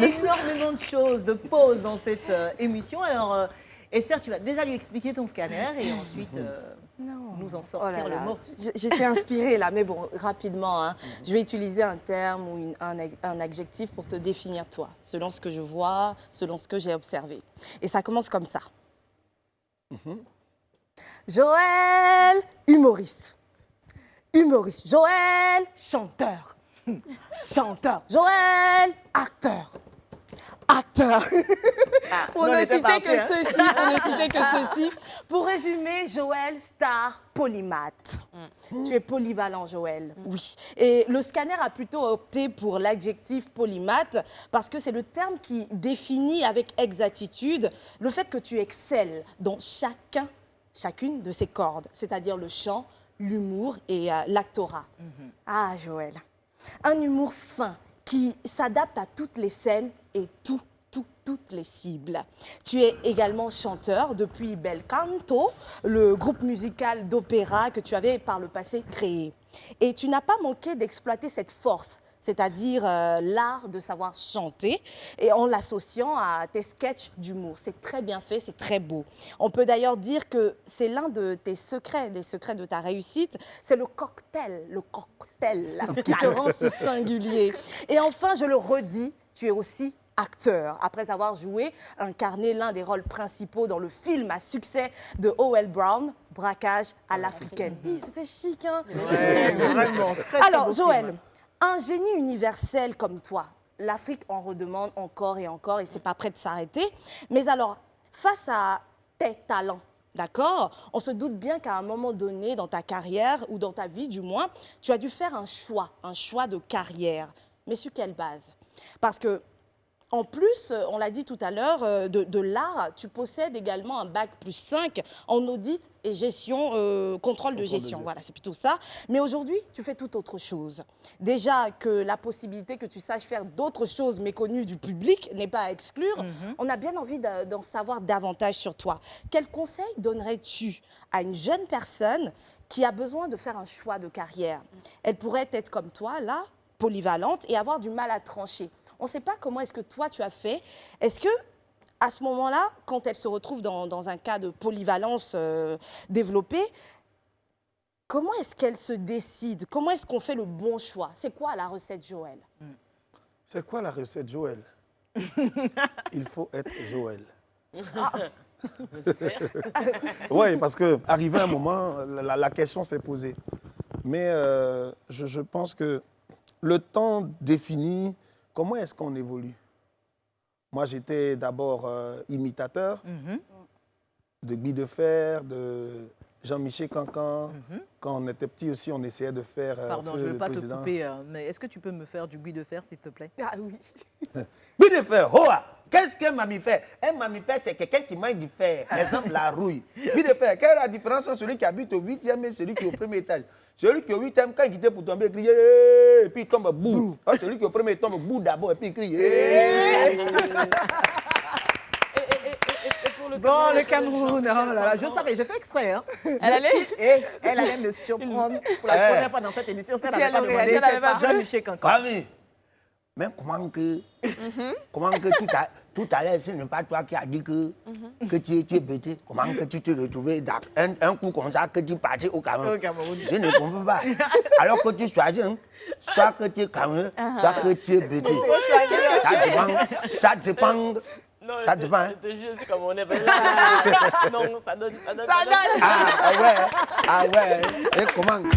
énormément de choses, de pauses dans cette émission. Alors, Esther, tu vas déjà lui expliquer ton scanner et ensuite nous en sortir le mot. J'étais inspirée là, mais bon, rapidement, hein, je vais utiliser un terme ou un adjectif pour te définir toi, selon ce que je vois, selon ce que j'ai observé. Et ça commence comme ça. Joël, humoriste. Humoriste. Joël, chanteur. Chanteur. Joël, acteur. Acteur. Pour ne citer que ceci. Pour résumer, Joël, star polymathe. Tu es polyvalent, Joël. Oui. Et le scanner a plutôt opté pour l'adjectif polymathe parce que c'est le terme qui définit avec exactitude le fait que tu excelles dans chacune de ces cordes, c'est-à-dire le chant, l'humour et l'actorat. Ah, Joël. Un humour fin qui s'adapte à toutes les scènes et toutes les cibles. Tu es également chanteur depuis Bel Canto, le groupe musical d'opéra que tu avais par le passé créé. Et tu n'as pas manqué d'exploiter cette force, c'est-à-dire l'art de savoir chanter, et en l'associant à tes sketchs d'humour. C'est très bien fait, c'est très beau. On peut d'ailleurs dire que c'est l'un de tes secrets, des secrets de ta réussite, c'est le cocktail qui te rend si singulier. Et enfin, je le redis, tu es aussi acteur, après avoir incarné l'un des rôles principaux dans le film à succès de O.L. Brown, Braquage à l'africaine. C'était chic, hein? Ouais, vraiment, très Alors, beau Joël, film. un génie universel comme toi, l'Afrique en redemande encore et encore et c'est pas prêt de s'arrêter. Mais alors, face à tes talents, d'accord, on se doute bien qu'à un moment donné dans ta carrière ou dans ta vie du moins, tu as dû faire un choix de carrière. Mais sur quelle base? Parce que en plus, on l'a dit tout à l'heure, de l'art, tu possèdes également un bac +5 en audit et gestion, contrôle de gestion. Voilà, c'est plutôt ça. Mais aujourd'hui, tu fais tout autre chose. Déjà que la possibilité que tu saches faire d'autres choses méconnues du public n'est pas à exclure, on a bien envie d'en savoir davantage sur toi. Quel conseil donnerais-tu à une jeune personne qui a besoin de faire un choix de carrière? Elle pourrait être comme toi, là, polyvalente et avoir du mal à trancher. On ne sait pas comment est-ce que toi tu as fait. Est-ce que à ce moment-là, quand elle se retrouve dans un cas de polyvalence développée, comment est-ce qu'elle se décide? Comment est-ce qu'on fait le bon choix? C'est quoi la recette, Joël? C'est quoi la recette, Joël? Il faut être Joël. Oui, parce qu'arrivé un moment, la question s'est posée. Mais je pense que le temps définit comment est-ce qu'on évolue. Moi, j'étais d'abord imitateur de Guy Defer, de Jean-Michel Cancan. Quand on était petit aussi, on essayait de faire Pardon, je ne veux pas te couper, mais est-ce que tu peux me faire du Guy Defer, s'il te plaît? Ah oui. Guy Defer, hoa! Qu'est-ce qu'un mammifère? Un mammifère, c'est quelqu'un qui mange du fer. Exemple, la rouille. Guy Defer, quelle est la différence entre celui qui habite au 8e et celui qui est au premier étage? Celui qui est au 8e, quand il était pour tomber, il crie et puis il tombe bout. Celui qui est au premier, il tombe bout d'abord et puis il crie. Bon, le Cameroun, oh là là, je savais, j'ai fait exprès. Hein. Elle allait me surprendre pour la première fois dans cette émission. Si elle n'avait pas demandé, Jean-Michel Cancan. Famille, mais comment que tout à l'heure, ce n'est pas toi qui as dit que tu es bêté. Comment que tu te retrouvais un coup comme ça, que tu partais au Cameroun? Je ne comprends pas. Alors que tu choisis, soit que tu es Cameroun, soit que tu es bêté. Ça dépend. Non, ça dépend. Hein? Je te jure, c'est comme on est. Non, ça donne. Ah ouais. Et comment?